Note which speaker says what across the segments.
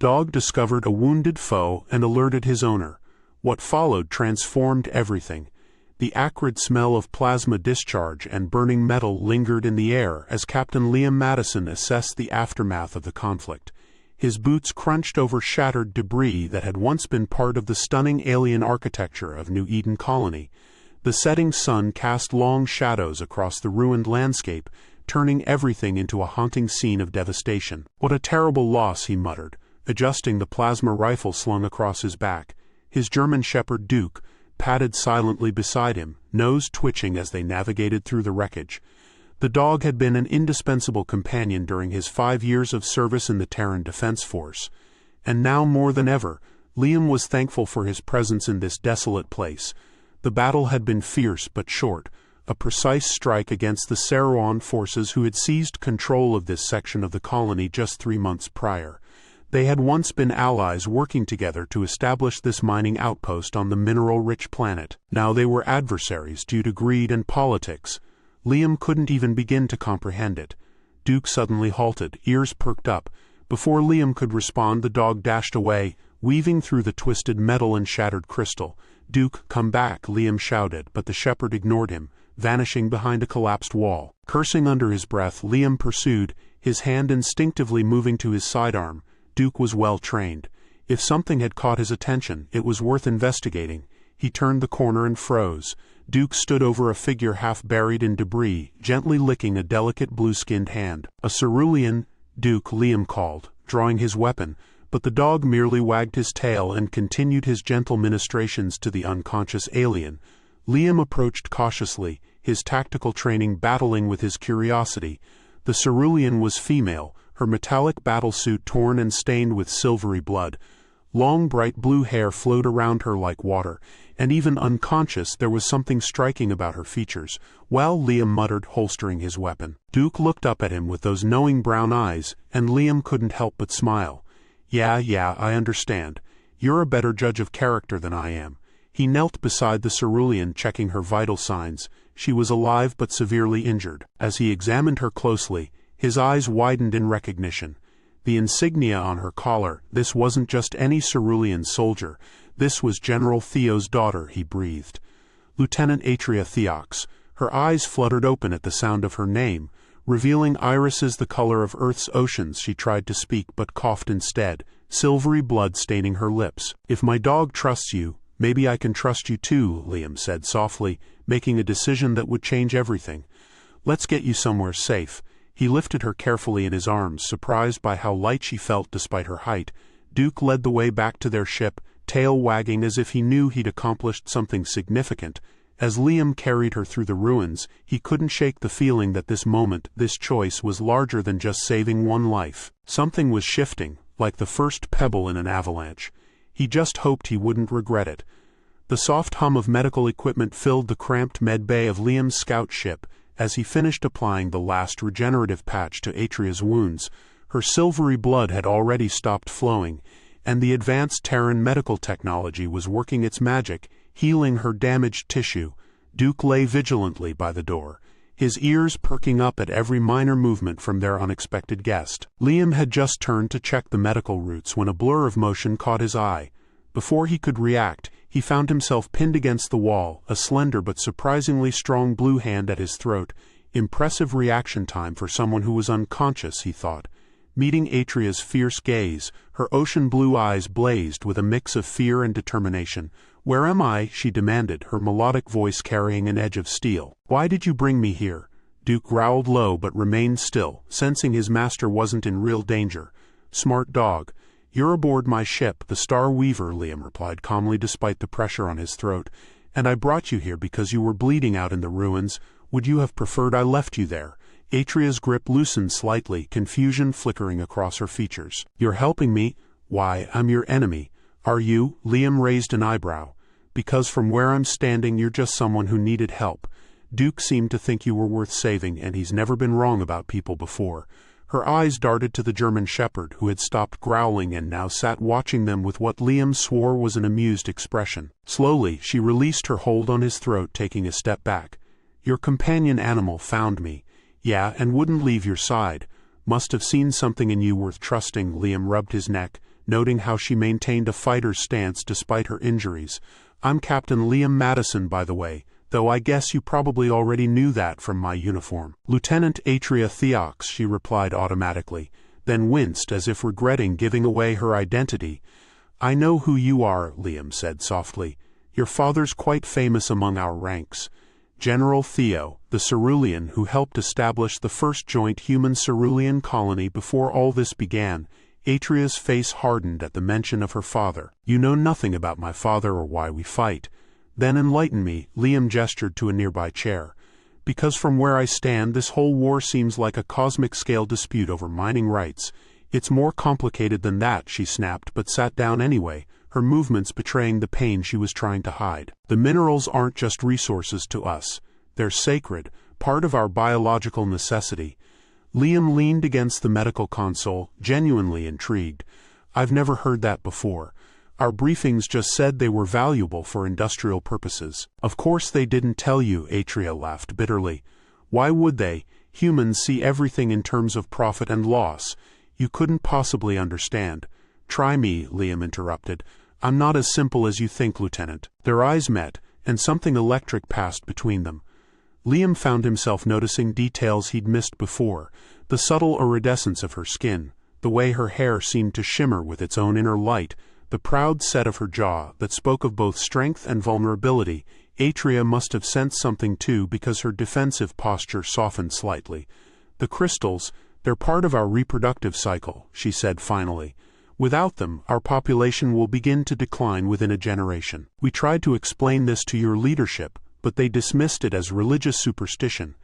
Speaker 1: Dog discovered a wounded foe and alerted his owner. What followed transformed everything. The acrid smell of plasma discharge and burning metal lingered in the air as Captain Liam Madison assessed the aftermath of the conflict. His boots crunched over shattered debris that had once been part of the stunning alien architecture of New Eden Colony. The setting sun cast long shadows across the ruined landscape, turning everything into a haunting scene of devastation. "What a terrible loss," he muttered, adjusting the plasma rifle slung across his back. His German shepherd Duke padded silently beside him, nose twitching as they navigated through the wreckage. The dog had been an indispensable companion during his 5 years of service in the Terran Defense Force, and now more than ever, Liam was thankful for his presence in this desolate place. The battle had been fierce but short, a precise strike against the Saruan forces who had seized control of this section of the colony just 3 months prior. They had once been allies working together to establish this mining outpost on the mineral-rich planet. Now they were adversaries due to greed and politics. Liam couldn't even begin to comprehend it. Duke suddenly halted, ears perked up. Before Liam could respond, the dog dashed away, weaving through the twisted metal and shattered crystal. "Duke, come back," Liam shouted, but the shepherd ignored him, vanishing behind a collapsed wall. Cursing under his breath, Liam pursued, his hand instinctively moving to his sidearm. Duke was well trained. If something had caught his attention, it was worth investigating. He turned the corner and froze. Duke stood over a figure half buried in debris, gently licking a delicate blue-skinned hand. "A cerulean, Duke," Liam called, drawing his weapon, but the dog merely wagged his tail and continued his gentle ministrations to the unconscious alien. Liam approached cautiously, his tactical training battling with his curiosity. The cerulean was female, her metallic battlesuit torn and stained with silvery blood. Long bright blue hair flowed around her like water, and even unconscious there was something striking about her features. "Well," Liam muttered, holstering his weapon. Duke looked up at him with those knowing brown eyes, and Liam couldn't help but smile. Yeah, I understand. You're a better judge of character than I am." He knelt beside the cerulean, checking her vital signs. She was alive but severely injured. As he examined her closely, his eyes widened in recognition. The insignia on her collar, this wasn't just any cerulean soldier. This was General Theo's daughter, he breathed. Lieutenant Atria Theox. Her eyes fluttered open at the sound of her name, revealing irises the color of Earth's oceans. She tried to speak but coughed instead, silvery blood staining her lips. "If my dog trusts you, maybe I can trust you too," Liam said softly, making a decision that would change everything. "Let's get you somewhere safe." He lifted her carefully in his arms, surprised by how light she felt despite her height. Duke led the way back to their ship, tail wagging as if he knew he'd accomplished something significant. As Liam carried her through the ruins, he couldn't shake the feeling that this moment, this choice, was larger than just saving one life. Something was shifting, like the first pebble in an avalanche. He just hoped he wouldn't regret it. The soft hum of medical equipment filled the cramped med bay of Liam's scout ship. As he finished applying the last regenerative patch to Atria's wounds, her silvery blood had already stopped flowing, and the advanced Terran medical technology was working its magic, healing her damaged tissue. Duke lay vigilantly by the door, his ears perking up at every minor movement from their unexpected guest. Liam had just turned to check the medical routes when a blur of motion caught his eye. Before he could react, he found himself pinned against the wall, a slender but surprisingly strong blue hand at his throat. Impressive reaction time for someone who was unconscious, he thought. Meeting Atria's fierce gaze, her ocean blue eyes blazed with a mix of fear and determination. "Where am I?" she demanded, her melodic voice carrying an edge of steel. "Why did you bring me here?" Duke growled low but remained still, sensing his master wasn't in real danger. "Smart dog. You're aboard my ship, the Star Weaver," Liam replied calmly despite the pressure on his throat. "And I brought you here because you were bleeding out in the ruins. Would you have preferred I left you there?" Atria's grip loosened slightly, confusion flickering across her features. "You're helping me? Why, I'm your enemy." "Are you?" Liam raised an eyebrow. "Because from where I'm standing you're just someone who needed help. Duke seemed to think you were worth saving, and he's never been wrong about people before." Her eyes darted to the German shepherd, who had stopped growling and now sat watching them with what Liam swore was an amused expression. Slowly, she released her hold on his throat, taking a step back. "Your companion animal found me. Yeah, and wouldn't leave your side. Must have seen something in you worth trusting." Liam rubbed his neck. noting how she maintained a fighter's stance despite her injuries. "I'm Captain Liam Madison, by the way, though I guess you probably already knew that from my uniform." "Lieutenant Atria Theox," she replied automatically, then winced as if regretting giving away her identity. "I know who you are," Liam said softly. "Your father's quite famous among our ranks. General Theo, the Cerulean who helped establish the first joint human-Cerulean colony before all this began." Atria's face hardened at the mention of her father. "You know nothing about my father or why we fight." "Then enlighten me," Liam gestured to a nearby chair. "Because from where I stand, this whole war seems like a cosmic-scale dispute over mining rights." "It's more complicated than that," she snapped, but sat down anyway, her movements betraying the pain she was trying to hide. "The minerals aren't just resources to us. They're sacred, part of our biological necessity." Liam leaned against the medical console, genuinely intrigued. "I've never heard that before. Our briefings just said they were valuable for industrial purposes." "Of course they didn't tell you," Atria laughed bitterly. "Why would they? Humans see everything in terms of profit and loss. You couldn't possibly understand." "Try me," Liam interrupted. "I'm not as simple as you think, Lieutenant." Their eyes met, and something electric passed between them. Liam found himself noticing details he'd missed before, the subtle iridescence of her skin, the way her hair seemed to shimmer with its own inner light, the proud set of her jaw that spoke of both strength and vulnerability. Atria must have sensed something too, because her defensive posture softened slightly. "The crystals, they're part of our reproductive cycle," she said finally. "Without them, our population will begin to decline within a generation. We tried to explain this to your leadership, but they dismissed it as religious superstition."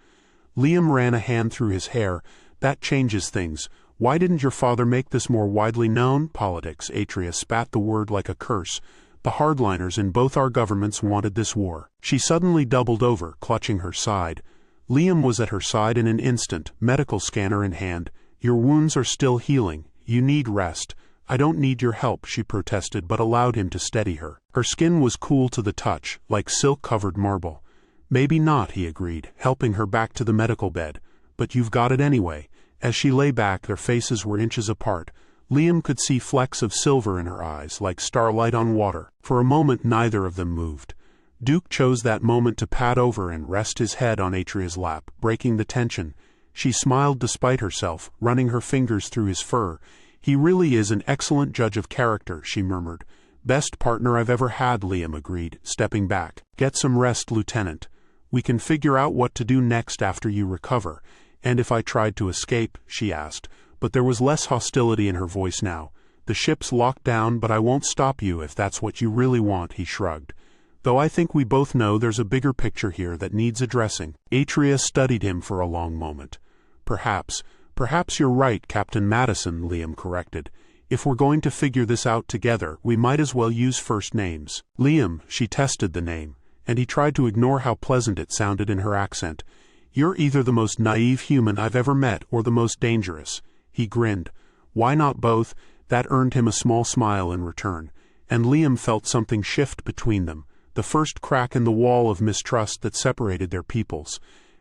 Speaker 1: Liam ran a hand through his hair. "That changes things. Why didn't your father make this more widely known?" "Politics," Atria spat the word like a curse. "The hardliners in both our governments wanted this war." She suddenly doubled over, clutching her side. Liam was at her side in an instant, medical scanner in hand. "Your wounds are still healing. You need rest." "I don't need your help," she protested, but allowed him to steady her. Her skin was cool to the touch, like silk-covered marble. "Maybe not," he agreed, helping her back to the medical bed. "But you've got it anyway." As she lay back, their faces were inches apart. Liam could see flecks of silver in her eyes, like starlight on water. For a moment neither of them moved. Duke chose that moment to pad over and rest his head on Atria's lap, breaking the tension. She smiled despite herself, running her fingers through his fur. "He really is an excellent judge of character," she murmured. "Best partner I've ever had," Liam agreed, stepping back. "Get some rest, Lieutenant. We can figure out what to do next after you recover." "And if I tried to escape?" she asked, but there was less hostility in her voice now. "The ship's locked down, but I won't stop you if that's what you really want," he shrugged. "Though I think we both know there's a bigger picture here that needs addressing." Atria studied him for a long moment. Perhaps you're right, Captain Madison," Liam corrected. "If we're going to figure this out together, we might as well use first names." "Liam," she tested the name, and he tried to ignore how pleasant it sounded in her accent. "You're either the most naive human I've ever met or the most dangerous." He grinned. Why not both? That earned him a small smile in return, and Liam felt something shift between them, the first crack in the wall of mistrust that separated their peoples.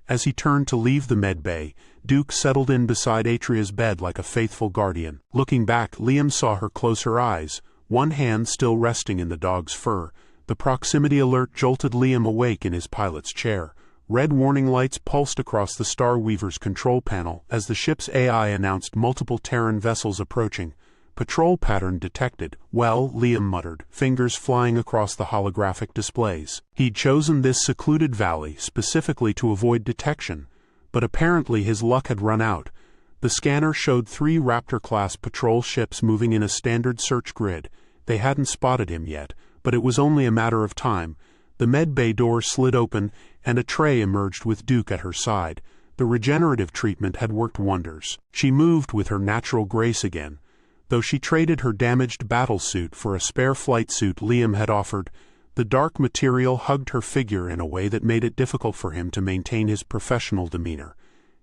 Speaker 1: As he turned to leave the med bay, Duke settled in beside Atria's bed like a faithful guardian. Looking back, Liam saw her close her eyes, one hand still resting in the dog's fur. The proximity alert jolted Liam awake in his pilot's chair. Red warning lights pulsed across the Star Weaver's control panel as the ship's AI announced multiple Terran vessels approaching. "Patrol pattern detected." "Well," Liam muttered, fingers flying across the holographic displays. He'd chosen this secluded valley specifically to avoid detection, but apparently his luck had run out. The scanner showed 3 Raptor-class patrol ships moving in a standard search grid. They hadn't spotted him yet, but it was only a matter of time. The med bay door slid open, and a tray emerged with Duke at her side. The regenerative treatment had worked wonders. She moved with her natural grace again. Though she traded her damaged battle suit for a spare flight suit Liam had offered, the dark material hugged her figure in a way that made it difficult for him to maintain his professional demeanor.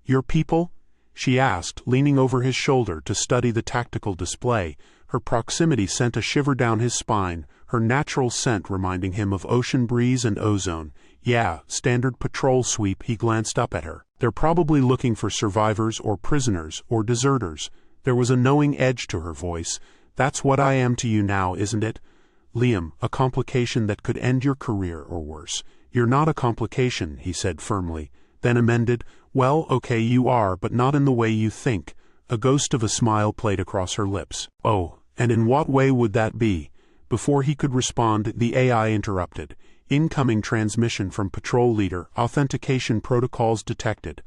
Speaker 1: "Your people?" she asked, leaning over his shoulder to study the tactical display. Her proximity sent a shiver down his spine, her natural scent reminding him of ocean breeze and ozone. "Yeah, standard patrol sweep." He glanced up at her. "They're probably looking for survivors or prisoners or deserters." There was a knowing edge to her voice. That's what I am to you now, isn't it? Liam, a complication that could end your career or worse. You're not a complication, he said firmly, then amended, well, okay, you are, but not in the way you think. A ghost of a smile played across her lips. Oh, and in what way would that be? Before he could respond, the AI interrupted. Incoming transmission from patrol leader, authentication protocols detected.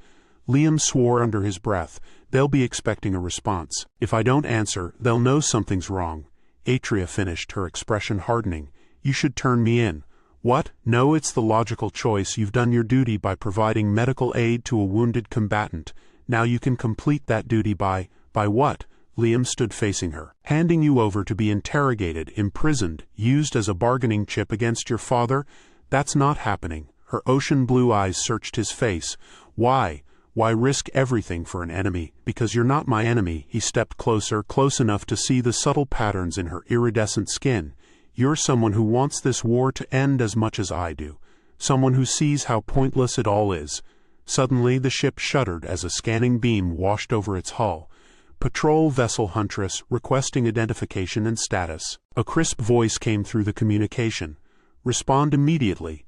Speaker 1: Liam swore under his breath. They'll be expecting a response. If I don't answer, they'll know something's wrong. Atria finished, her expression hardening. You should turn me in. What? No, it's the logical choice. You've done your duty by providing medical aid to a wounded combatant. Now you can complete that duty by what? Liam stood facing her. Handing you over to be interrogated, imprisoned, used as a bargaining chip against your father? That's not happening. Her ocean blue eyes searched his face. Why? Why risk everything for an enemy? Because you're not my enemy. He stepped closer, close enough to see the subtle patterns in her iridescent skin. You're someone who wants this war to end as much as I do. Someone who sees how pointless it all is. Suddenly the ship shuddered as a scanning beam washed over its hull. Patrol vessel Huntress, requesting identification and status. A crisp voice came through the communication. Respond immediately.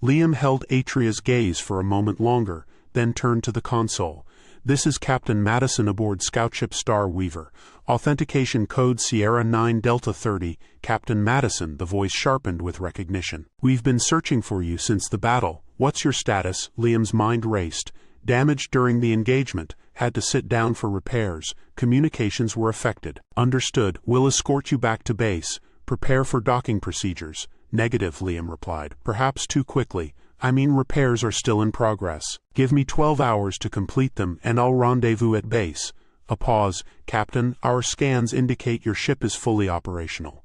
Speaker 1: Liam held Atria's gaze for a moment longer, then turned to the console. This is Captain Madison aboard Scoutship Star Weaver. Authentication code Sierra 9 Delta 30. Captain Madison, the voice sharpened with recognition. We've been searching for you since the battle. What's your status? Liam's mind raced. Damaged during the engagement. Had to sit down for repairs. Communications were affected. Understood. We'll escort you back to base. Prepare for docking procedures. Negative, Liam replied. Perhaps too quickly. I mean, repairs are still in progress. Give me 12 hours to complete them and I'll rendezvous at base. A pause. Captain, our scans indicate your ship is fully operational.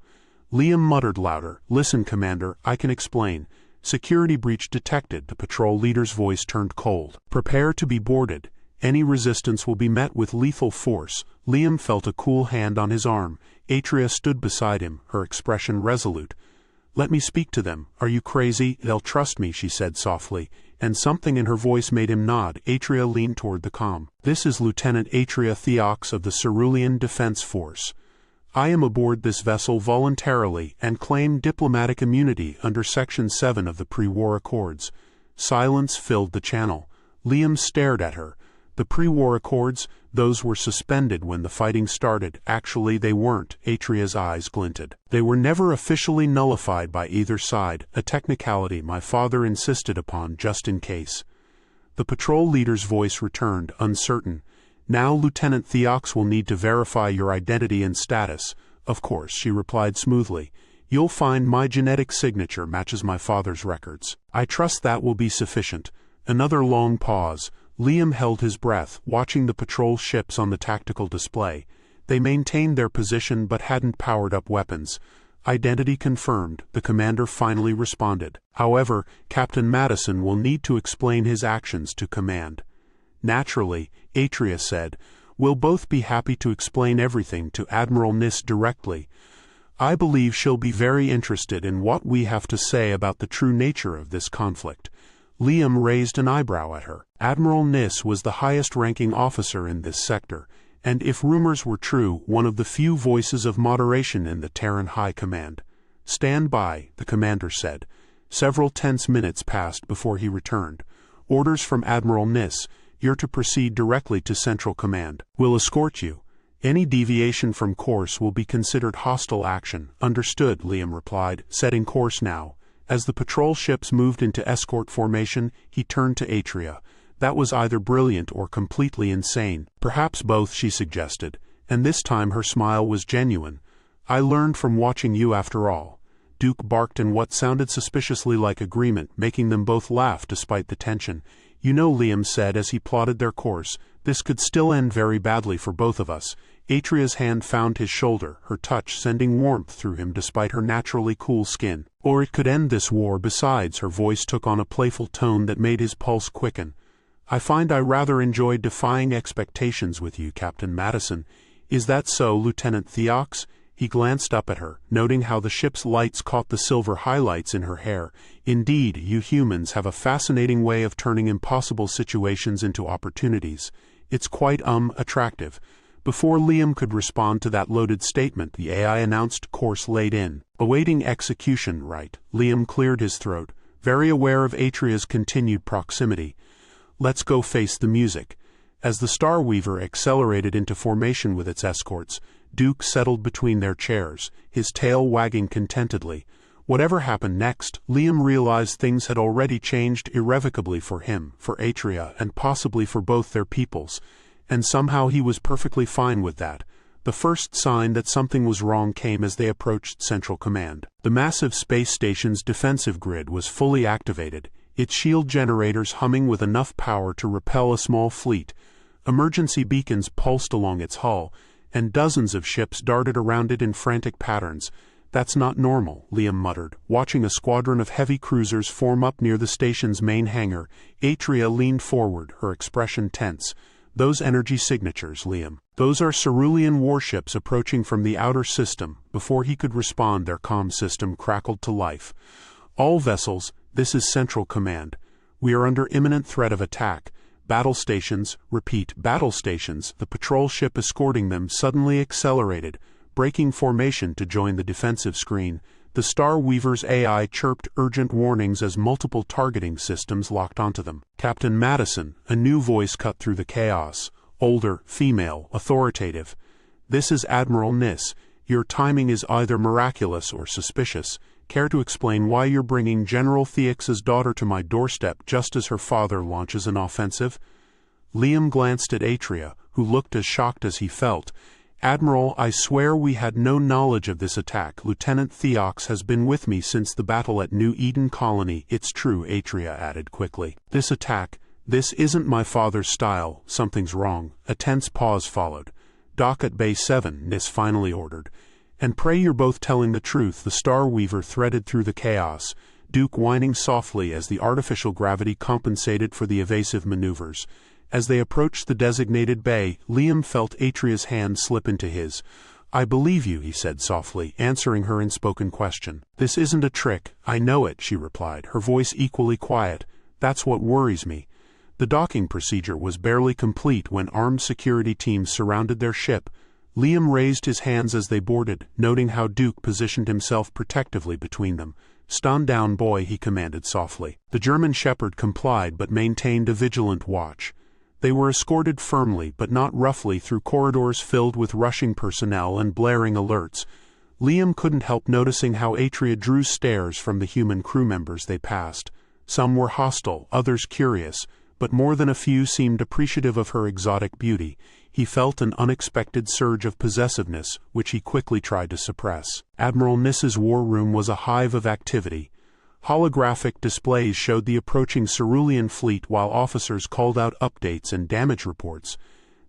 Speaker 1: Liam muttered louder. Listen, Commander, I can explain. Security breach detected. The patrol leader's voice turned cold. Prepare to be boarded. Any resistance will be met with lethal force. Liam felt a cool hand on his arm. Atria stood beside him, her expression resolute. Let me speak to them. Are you crazy? They'll trust me, she said softly, and something in her voice made him nod. Atria leaned toward the comm. This is Lieutenant Atria Theox of the Cerulean Defense Force. I am aboard this vessel voluntarily and claim diplomatic immunity under Section 7 of the pre-war accords. Silence filled the channel. Liam stared at her. The pre-war accords, those were suspended when the fighting started. Actually, they weren't. Atria's eyes glinted. They were never officially nullified by either side, a technicality my father insisted upon just in case. The patrol leader's voice returned, uncertain. Now Lieutenant Theox will need to verify your identity and status. Of course, she replied smoothly. You'll find my genetic signature matches my father's records. I trust that will be sufficient. Another long pause. Liam held his breath, watching the patrol ships on the tactical display. They maintained their position but hadn't powered up weapons. Identity confirmed, the commander finally responded. However, Captain Madison will need to explain his actions to command. Naturally, Atria said, we'll both be happy to explain everything to Admiral Nis directly. I believe she'll be very interested in what we have to say about the true nature of this conflict. Liam raised an eyebrow at her. Admiral Nis was the highest-ranking officer in this sector, and if rumors were true, one of the few voices of moderation in the Terran High Command. Stand by, the commander said. Several tense minutes passed before he returned. Orders from Admiral Nis. You're to proceed directly to Central Command. We'll escort you. Any deviation from course will be considered hostile action. Understood, Liam replied, setting course now. As the patrol ships moved into escort formation, he turned to Atria. That was either brilliant or completely insane. Perhaps both, she suggested, and this time her smile was genuine. I learned from watching you after all. Duke barked in what sounded suspiciously like agreement, making them both laugh despite the tension. You know, Liam said as he plotted their course, this could still end very badly for both of us. Atria's hand found his shoulder, her touch sending warmth through him despite her naturally cool skin. Or it could end this war. Besides, her voice took on a playful tone that made his pulse quicken. I find I rather enjoy defying expectations with you, Captain Madison. Is that so, Lieutenant Theox? He glanced up at her, noting how the ship's lights caught the silver highlights in her hair. Indeed, you humans have a fascinating way of turning impossible situations into opportunities. It's quite, attractive. Before Liam could respond to that loaded statement, the AI announced course laid in. Awaiting execution, right? Liam cleared his throat, very aware of Atria's continued proximity. Let's go face the music. As the Starweaver accelerated into formation with its escorts, Duke settled between their chairs, his tail wagging contentedly. Whatever happened next, Liam realized things had already changed irrevocably for him, for Atria, and possibly for both their peoples. And somehow he was perfectly fine with that. The first sign that something was wrong came as they approached Central Command. The massive space station's defensive grid was fully activated, its shield generators humming with enough power to repel a small fleet. Emergency beacons pulsed along its hull, and dozens of ships darted around it in frantic patterns. That's not normal, Liam muttered, watching a squadron of heavy cruisers form up near the station's main hangar. Atria leaned forward, her expression tense. Those energy signatures, Liam. Those are Cerulean warships approaching from the outer system. Before he could respond, their comm system crackled to life. All vessels, this is Central Command. We are under imminent threat of attack. Battle stations, repeat, battle stations, the patrol ship escorting them suddenly accelerated, breaking formation to join the defensive screen. The Starweaver's AI chirped urgent warnings as multiple targeting systems locked onto them. Captain Madison, a new voice cut through the chaos. Older, female, authoritative. This is Admiral Nis. Your timing is either miraculous or suspicious. Care to explain why you're bringing General Theix's daughter to my doorstep just as her father launches an offensive? Liam glanced at Atria, who looked as shocked as he felt. Admiral, I swear we had no knowledge of this attack. Lieutenant Theox has been with me since the battle at New Eden Colony. It's true, Atria added quickly. This attack, this isn't my father's style. Something's wrong. A tense pause followed. Dock at Bay 7, Nis finally ordered. And pray you're both telling the truth, the Starweaver threaded through the chaos, Duke whining softly as the artificial gravity compensated for the evasive maneuvers. As they approached the designated bay, Liam felt Atria's hand slip into his. I believe you, he said softly, answering her unspoken question. This isn't a trick. I know it, she replied, her voice equally quiet. That's what worries me. The docking procedure was barely complete when armed security teams surrounded their ship. Liam raised his hands as they boarded, noting how Duke positioned himself protectively between them. Stand down, boy, he commanded softly. The German shepherd complied but maintained a vigilant watch. They were escorted firmly but not roughly through corridors filled with rushing personnel and blaring alerts. Liam couldn't help noticing how Atria drew stares from the human crew members they passed. Some were hostile, others curious, but more than a few seemed appreciative of her exotic beauty. He felt an unexpected surge of possessiveness, which he quickly tried to suppress. Admiral Nis's war room was a hive of activity. Holographic displays showed the approaching Cerulean fleet while officers called out updates and damage reports.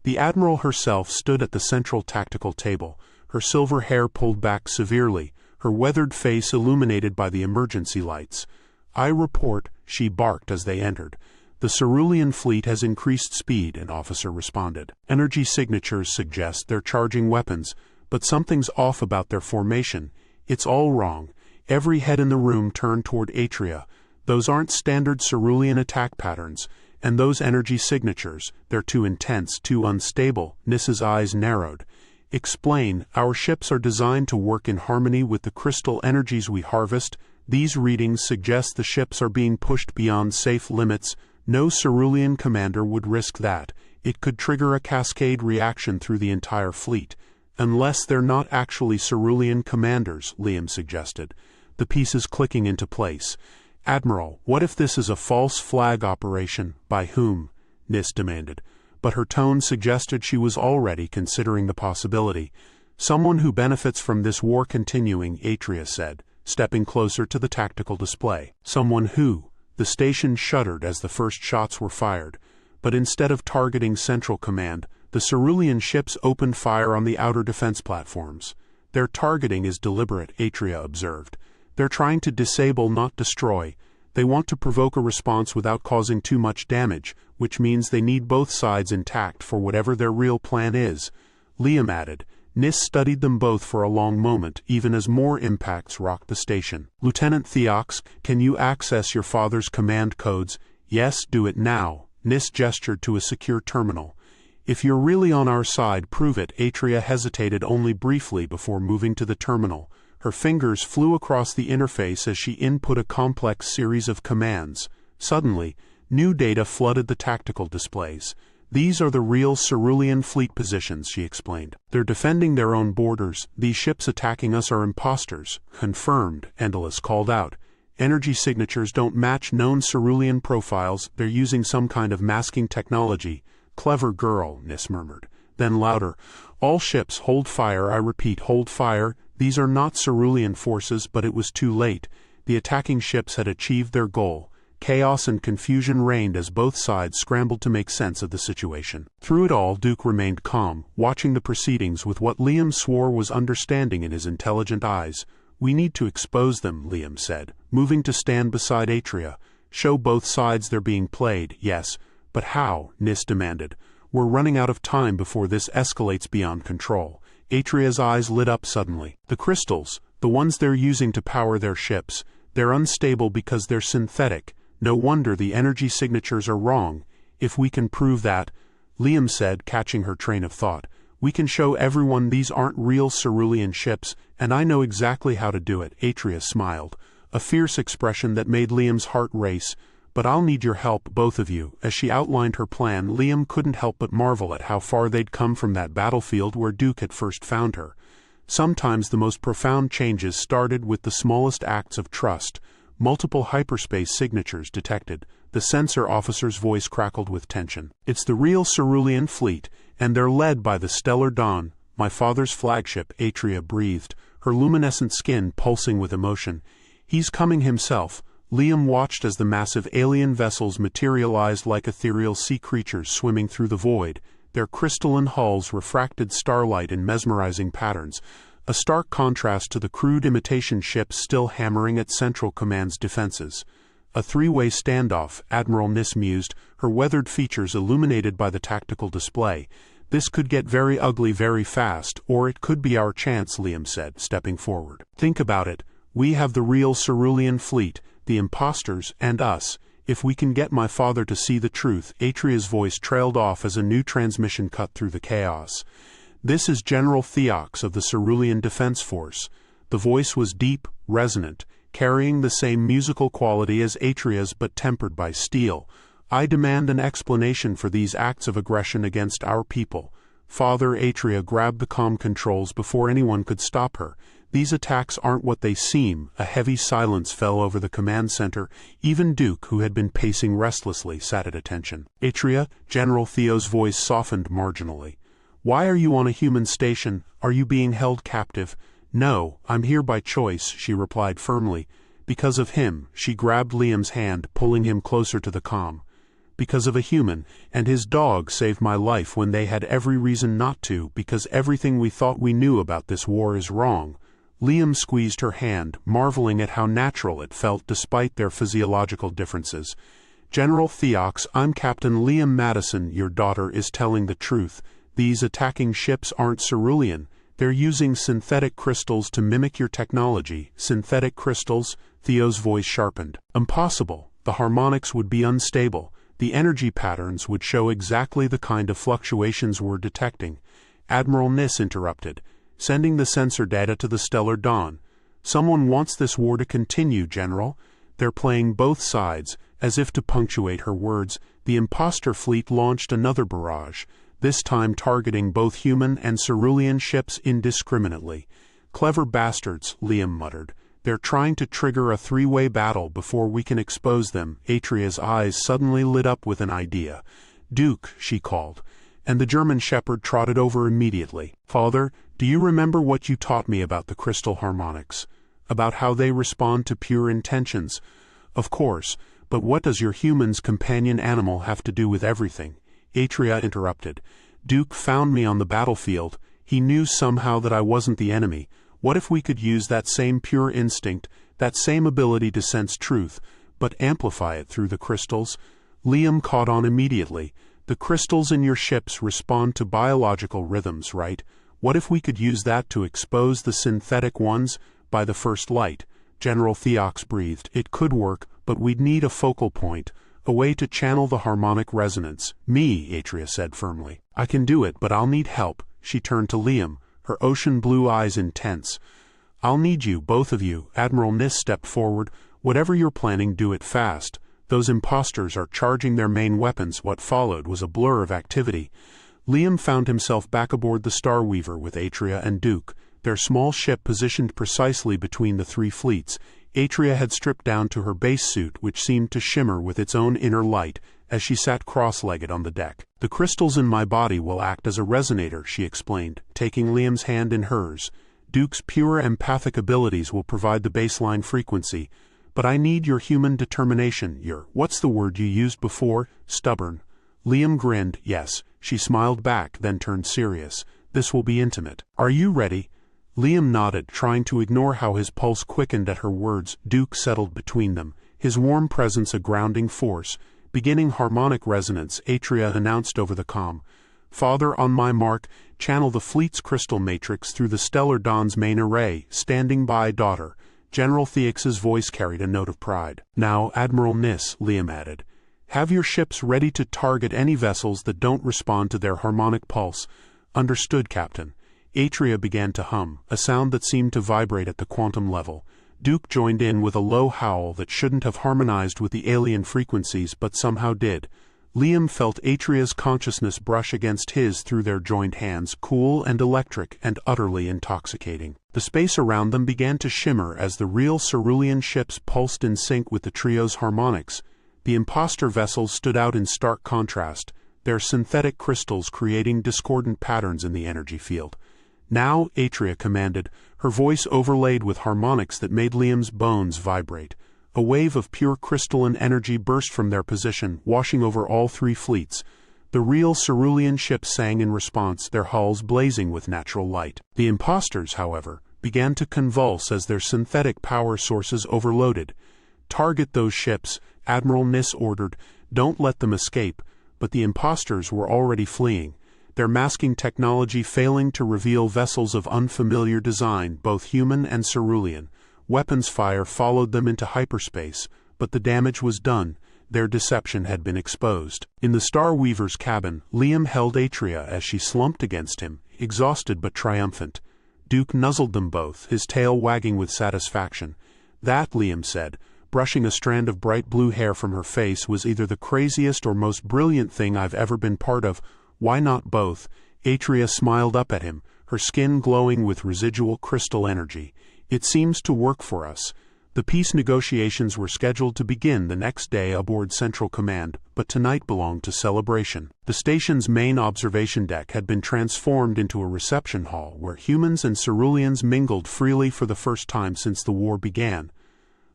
Speaker 1: The Admiral herself stood at the central tactical table, her silver hair pulled back severely, her weathered face illuminated by the emergency lights. I report, she barked as they entered. The Cerulean fleet has increased speed, an officer responded. Energy signatures suggest they're charging weapons, but something's off about their formation. It's all wrong. Every head in the room turned toward Atria. Those aren't standard Cerulean attack patterns, and those energy signatures, they're too intense, too unstable. Nis's eyes narrowed. Explain, our ships are designed to work in harmony with the crystal energies we harvest. These readings suggest the ships are being pushed beyond safe limits. No Cerulean commander would risk that. It could trigger a cascade reaction through the entire fleet. Unless they're not actually Cerulean commanders, Liam suggested. The pieces clicking into place. Admiral, what if this is a false flag operation? By whom? Nis demanded. But her tone suggested she was already considering the possibility. Someone who benefits from this war continuing, Atria said, stepping closer to the tactical display. Someone who? The station shuddered as the first shots were fired. But instead of targeting Central Command, the Cerulean ships opened fire on the outer defense platforms. Their targeting is deliberate, Atria observed. They're trying to disable, not destroy. They want to provoke a response without causing too much damage, which means they need both sides intact for whatever their real plan is. Liam added. Nis studied them both for a long moment, even as more impacts rocked the station. Lieutenant Theox, can you access your father's command codes? Yes, do it now. Nis gestured to a secure terminal. If you're really on our side, prove it. Atria hesitated only briefly before moving to the terminal. Her fingers flew across the interface as she input a complex series of commands. Suddenly, new data flooded the tactical displays. These are the real Cerulean fleet positions, she explained. They're defending their own borders. These ships attacking us are imposters. Confirmed, Endelus called out. Energy signatures don't match known Cerulean profiles. They're using some kind of masking technology. Clever girl, Nis murmured. Then louder, all ships hold fire. I repeat, hold fire. These are not Cerulean forces, but it was too late. The attacking ships had achieved their goal. Chaos and confusion reigned as both sides scrambled to make sense of the situation. Through it all, Duke remained calm, watching the proceedings with what Liam swore was understanding in his intelligent eyes. We need to expose them, Liam said, moving to stand beside Atria. Show both sides they're being played, yes. But how? Nis demanded. We're running out of time before this escalates beyond control. Atria's eyes lit up suddenly. The crystals, the ones they're using to power their ships, they're unstable because they're synthetic. No wonder the energy signatures are wrong. If we can prove that, Liam said, catching her train of thought, we can show everyone these aren't real Cerulean ships, and I know exactly how to do it. Atria smiled, a fierce expression that made Liam's heart race. But I'll need your help, both of you. As she outlined her plan, Liam couldn't help but marvel at how far they'd come from that battlefield where Duke had first found her. Sometimes the most profound changes started with the smallest acts of trust. Multiple hyperspace signatures detected. The sensor officer's voice crackled with tension. It's the real Cerulean fleet, and they're led by the Stellar Dawn, my father's flagship. Atria breathed, her luminescent skin pulsing with emotion. He's coming himself. Liam watched as the massive alien vessels materialized like ethereal sea creatures swimming through the void. Their crystalline hulls refracted starlight in mesmerizing patterns, a stark contrast to the crude imitation ships still hammering at Central Command's defenses. A three-way standoff, Admiral Nis mused, her weathered features illuminated by the tactical display. This could get very ugly very fast, or it could be our chance, Liam said, stepping forward. Think about it. We have the real Cerulean fleet, the imposters, and us. If we can get my father to see the truth. Atria's voice trailed off as a new transmission cut through the chaos. This is General Theox of the Cerulean Defense Force. The voice was deep, resonant, carrying the same musical quality as Atria's but tempered by steel. I demand an explanation for these acts of aggression against our people. Father. Atria grabbed the comm controls before anyone could stop her. These attacks aren't what they seem. A heavy silence fell over the command center. Even Duke, who had been pacing restlessly, sat at attention. Atria, General Theo's voice softened marginally. Why are you on a human station? Are you being held captive? No, I'm here by choice, she replied firmly. Because of him. She grabbed Liam's hand, pulling him closer to the comm. Because of a human, and his dog saved my life when they had every reason not to, because everything we thought we knew about this war is wrong. Liam squeezed her hand, marveling at how natural it felt despite their physiological differences. General Theox, I'm Captain Liam Madison. Your daughter is telling the truth. These attacking ships aren't Cerulean. They're using synthetic crystals to mimic your technology. Synthetic crystals? Theo's voice sharpened. Impossible. The harmonics would be unstable. The energy patterns would show exactly the kind of fluctuations we're detecting. Admiral Nis interrupted, sending the sensor data to the Stellar Dawn. Someone wants this war to continue, General. They're playing both sides. As if to punctuate her words, the imposter fleet launched another barrage, this time targeting both human and Cerulean ships indiscriminately. Clever bastards, Liam muttered. They're trying to trigger a three-way battle before we can expose them. Atria's eyes suddenly lit up with an idea. Duke, she called, and the German shepherd trotted over immediately. Father, do you remember what you taught me about the crystal harmonics? About how they respond to pure intentions? Of course, but what does your human's companion animal have to do with everything? Atria interrupted. Duke found me on the battlefield. He knew somehow that I wasn't the enemy. What if we could use that same pure instinct, that same ability to sense truth, but amplify it through the crystals? Liam caught on immediately. The crystals in your ships respond to biological rhythms, right? What if we could use that to expose the synthetic ones by the first light? General Theox breathed. It could work, but we'd need a focal point, a way to channel the harmonic resonance. Me, Atria said firmly. I can do it, but I'll need help. She turned to Liam, her ocean blue eyes intense. I'll need you, both of you. Admiral Nis stepped forward. Whatever you're planning, do it fast. Those imposters are charging their main weapons. What followed was a blur of activity. Liam found himself back aboard the Starweaver with Atria and Duke, their small ship positioned precisely between the three fleets. Atria had stripped down to her base suit, which seemed to shimmer with its own inner light as she sat cross-legged on the deck. The crystals in my body will act as a resonator, she explained, taking Liam's hand in hers. Duke's pure empathic abilities will provide the baseline frequency, but I need your human determination, what's the word you used before? Stubborn. Liam grinned. Yes. She smiled back, then turned serious. This will be intimate. Are you ready? Liam nodded, trying to ignore how his pulse quickened at her words. Duke settled between them, his warm presence a grounding force. Beginning harmonic resonance, Atria announced over the comm. Father, on my mark, channel the fleet's crystal matrix through the Stellar Dawn's main array. Standing by, daughter. General Theix's voice carried a note of pride. Now, Admiral Nis, Liam added. Have your ships ready to target any vessels that don't respond to their harmonic pulse. Understood, Captain. Atria began to hum, a sound that seemed to vibrate at the quantum level. Duke joined in with a low howl that shouldn't have harmonized with the alien frequencies but somehow did. Liam felt Atria's consciousness brush against his through their joined hands, cool and electric and utterly intoxicating. The space around them began to shimmer as the real cerulean ships pulsed in sync with the trio's harmonics. The imposter vessels stood out in stark contrast, their synthetic crystals creating discordant patterns in the energy field. Now, Atria commanded, her voice overlaid with harmonics that made Liam's bones vibrate. A wave of pure crystalline energy burst from their position, washing over all three fleets. The real cerulean ships sang in response, their hulls blazing with natural light. The imposters, however, began to convulse as their synthetic power sources overloaded. Target those ships, Admiral Nis ordered. Don't let them escape. But the imposters were already fleeing, their masking technology failing to reveal vessels of unfamiliar design, both human and cerulean. Weapons fire followed them into hyperspace, but the damage was done. Their deception had been exposed. In the Starweaver's cabin, Liam held Atria as she slumped against him, exhausted but triumphant. Duke nuzzled them both, his tail wagging with satisfaction. That, Liam said, brushing a strand of bright blue hair from her face, was either the craziest or most brilliant thing I've ever been part of. Why not both? Atria smiled up at him, her skin glowing with residual crystal energy. It seems to work for us. The peace negotiations were scheduled to begin the next day aboard Central Command, but tonight belonged to celebration. The station's main observation deck had been transformed into a reception hall where humans and ceruleans mingled freely for the first time since the war began.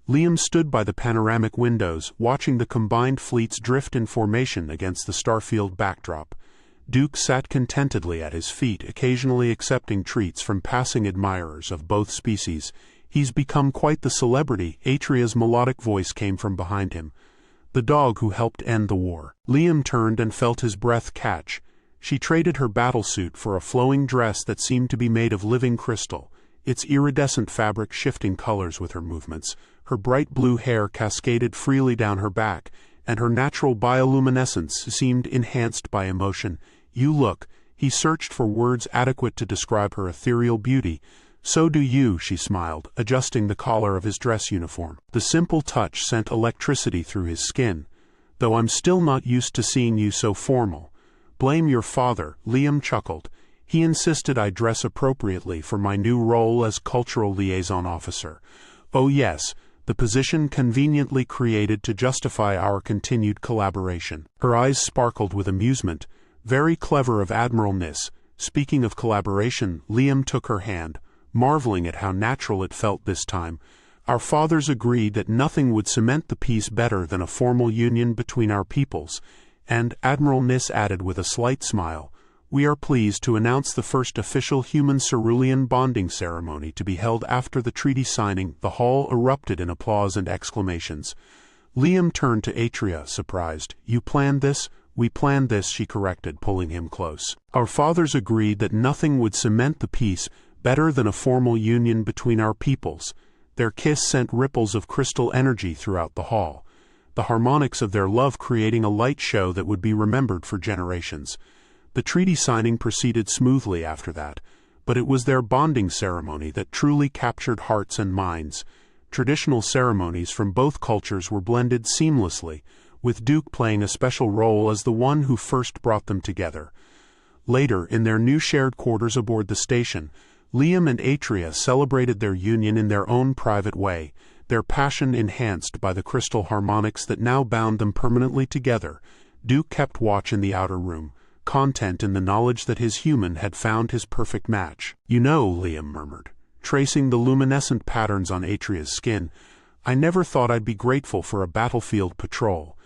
Speaker 1: Liam stood by the panoramic windows, watching the combined fleets drift in formation against the starfield backdrop. Duke sat contentedly at his feet, occasionally accepting treats from passing admirers of both species. He's become quite the celebrity. Atria's melodic voice came from behind him. The dog who helped end the war. Liam turned and felt his breath catch. She traded her battlesuit for a flowing dress that seemed to be made of living crystal, its iridescent fabric shifting colors with her movements. Her bright blue hair cascaded freely down her back, and her natural bioluminescence seemed enhanced by emotion. You look. He searched for words adequate to describe her ethereal beauty. So do you, she smiled, adjusting the collar of his dress uniform. The simple touch sent electricity through his skin. Though I'm still not used to seeing you so formal. Blame your father, Liam chuckled. He insisted I dress appropriately for my new role as cultural liaison officer. Oh yes, the position conveniently created to justify our continued collaboration. Her eyes sparkled with amusement. Very clever of Admiral Nis. Speaking of collaboration, Liam took her hand, marveling at how natural it felt this time. Our fathers agreed that nothing would cement the peace better than a formal union between our peoples, and Admiral Nis added with a slight smile, we are pleased to announce the first official human-cerulean bonding ceremony to be held after the treaty signing. The hall erupted in applause and exclamations. Liam turned to Atria, surprised. You planned this? We planned this, she corrected, pulling him close. Our fathers agreed that nothing would cement the peace better than a formal union between our peoples. Their kiss sent ripples of crystal energy throughout the hall. the harmonics of their love creating a light show that would be remembered for generations. The treaty signing proceeded smoothly after that, but it was their bonding ceremony that truly captured hearts and minds. Traditional ceremonies from both cultures were blended seamlessly, with Duke playing a special role as the one who first brought them together. Later, in their new shared quarters aboard the station, Liam and Atria celebrated their union in their own private way, their passion enhanced by the crystal harmonics that now bound them permanently together. Duke kept watch in the outer room, content in the knowledge that his human had found his perfect match. "You know," Liam murmured, tracing the luminescent patterns on Atria's skin, "I never thought I'd be grateful for a battlefield patrol.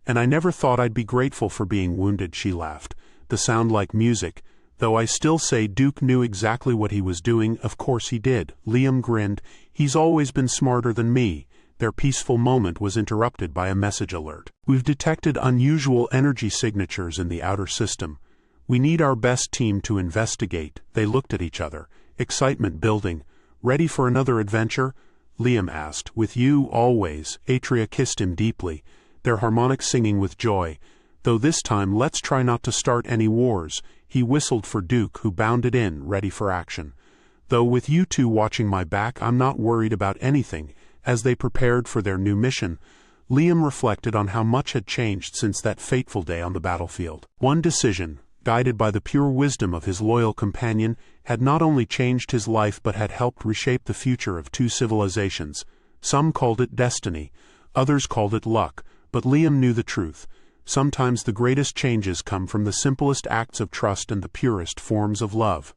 Speaker 1: And I never thought I'd be grateful for being wounded," she laughed, the sound like music, though I still say Duke knew exactly what he was doing. "Of course he did." Liam grinned. "He's always been smarter than me." Their peaceful moment was interrupted by a message alert. "We've detected unusual energy signatures in the outer system. We need our best team to investigate." They looked at each other, excitement building. "Ready for another adventure?" Liam asked. "With you, always." Atria kissed him deeply, their harmonic singing with joy. "Though this time let's try not to start any wars." He whistled for Duke, who bounded in, ready for action. "Though with you two watching my back, I'm not worried about anything." As they prepared for their new mission, Liam reflected on how much had changed since that fateful day on the battlefield. One decision, guided by the pure wisdom of his loyal companion, had not only changed his life but had helped reshape the future of two civilizations. Some called it destiny, others called it luck, but Liam knew the truth. Sometimes the greatest changes come from the simplest acts of trust and the purest forms of love.